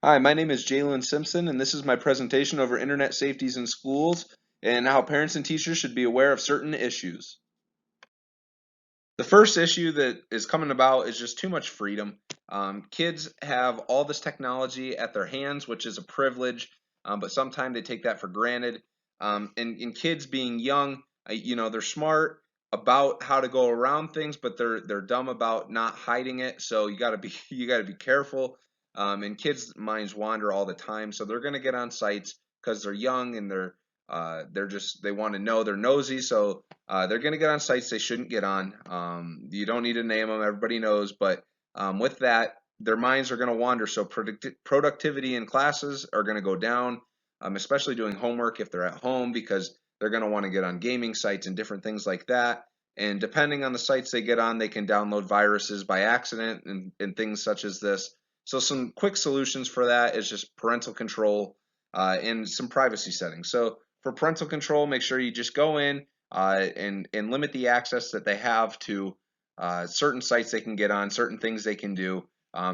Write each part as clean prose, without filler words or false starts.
Hi, my name is Jalon Simpson, and this is my presentation over internet safeties in schools and how parents and teachers should be aware of certain issues. The first issue that is coming about is just too much freedom. Kids have all this technology at their hands, which is a privilege, but sometimes they take that for granted. And kids being young, they're smart about how to go around things, but they're dumb about not hiding it. So you got to be you got to be careful. And kids' minds wander all the time, so they're going to get on sites because they're young and they want to know, they're nosy, so they're going to get on sites they shouldn't get on. You don't need to name them, everybody knows, but with that, their minds are going to wander. So productivity in classes are going to go down, especially doing homework if they're at home, because they're going to want to get on gaming sites and different things like that. And depending on the sites they get on, they can download viruses by accident and things such as this. So some quick solutions for that is just parental control and some privacy settings. So for parental control, make sure you just go in and limit the access that they have to certain sites they can get on, certain things they can do.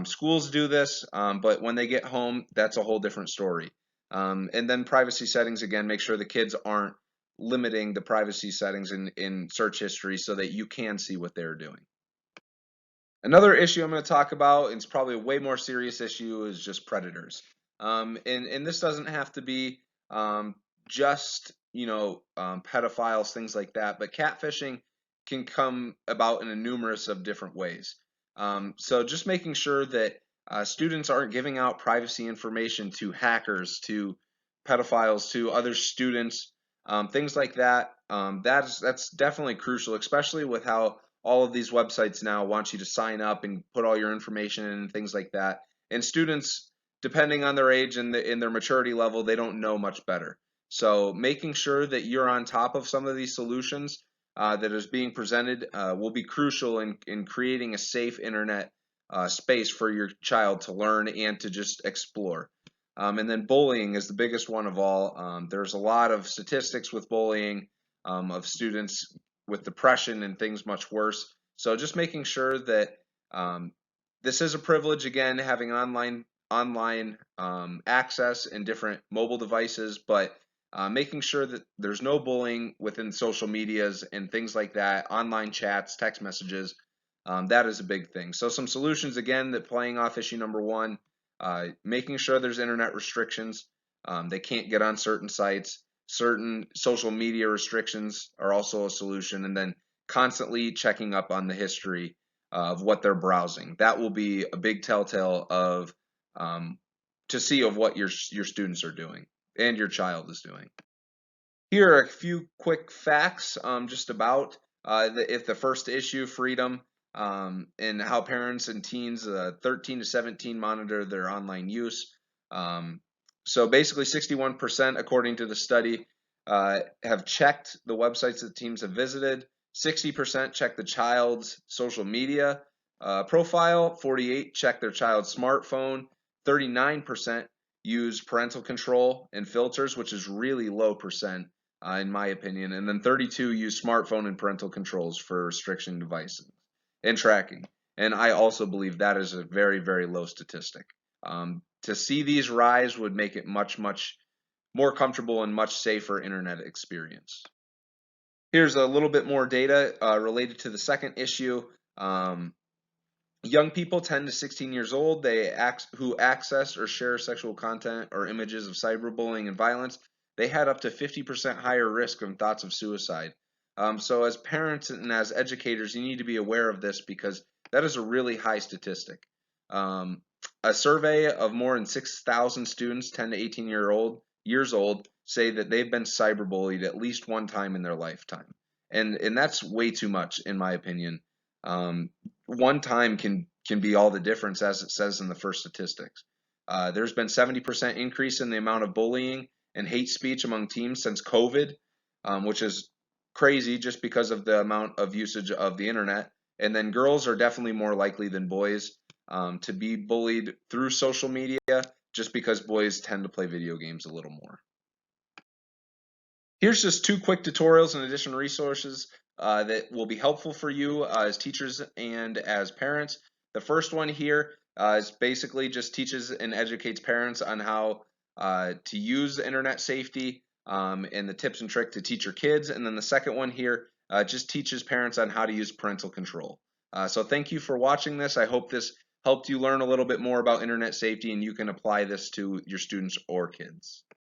Schools do this, but when they get home, that's a whole different story. And then privacy settings, again, make sure the kids aren't limiting the privacy settings in search history so that you can see what they're doing. Another issue I'm going to talk about, and it's probably a way more serious issue, is just predators. And this doesn't have to be just pedophiles, things like that, but catfishing can come about in a numerous of different ways. So just making sure that students aren't giving out privacy information to hackers, to pedophiles, to other students, things like that. That's definitely crucial, especially with how all of these websites now want you to sign up and put all your information in and things like that. And students, depending on their age and in their maturity level, they don't know much better. So making sure that you're on top of some of these solutions that is being presented will be crucial in creating a safe internet space for your child to learn and to just explore. And then bullying is the biggest one of all. There's a lot of statistics with bullying of students with depression and things much worse. So just making sure that this is a privilege, again, having online access and different mobile devices, but making sure that there's no bullying within social medias and things like that, online chats, text messages. That is a big thing. So some solutions, again, that playing off issue number one, making sure there's internet restrictions. They can't get on certain sites. Certain social media restrictions are also a solution, and then constantly checking up on the history of what they're browsing. That will be a big telltale of to see of what your students are doing and your child is doing. Here are a few quick facts just about if the first issue, freedom, and how parents and teens 13 to 17 monitor their online use. So basically 61%, according to the study, have checked the websites that teams have visited. 60% check the child's social media profile. 48 check their child's smartphone. 39% use parental control and filters, which is really low percent in my opinion. And then 32 use smartphone and parental controls for restriction devices and tracking. And I also believe that is a very, very low statistic. To see these rise would make it much, much more comfortable and much safer internet experience. Here's a little bit more data related to the second issue. Young people 10 to 16 years old who access or share sexual content or images of cyberbullying and violence, they had up to 50% higher risk of thoughts of suicide. So as parents and as educators, you need to be aware of this because that is a really high statistic. A survey of more than 6,000 students, 10 to 18 years old, say that they've been cyberbullied at least one time in their lifetime, and that's way too much in my opinion. One time can be all the difference, as it says in the first statistics. There's been 70% increase in the amount of bullying and hate speech among teens since COVID, which is crazy just because of the amount of usage of the internet. And then girls are definitely more likely than boys to be bullied through social media just because boys tend to play video games a little more. Here's just two quick tutorials and additional resources that will be helpful for you as teachers and as parents. The first one here is basically just teaches and educates parents on how to use internet safety and the tips and tricks to teach your kids. And then the second one here just teaches parents on how to use parental control. So thank you for watching this. I hope this helped you learn a little bit more about internet safety and you can apply this to your students or kids.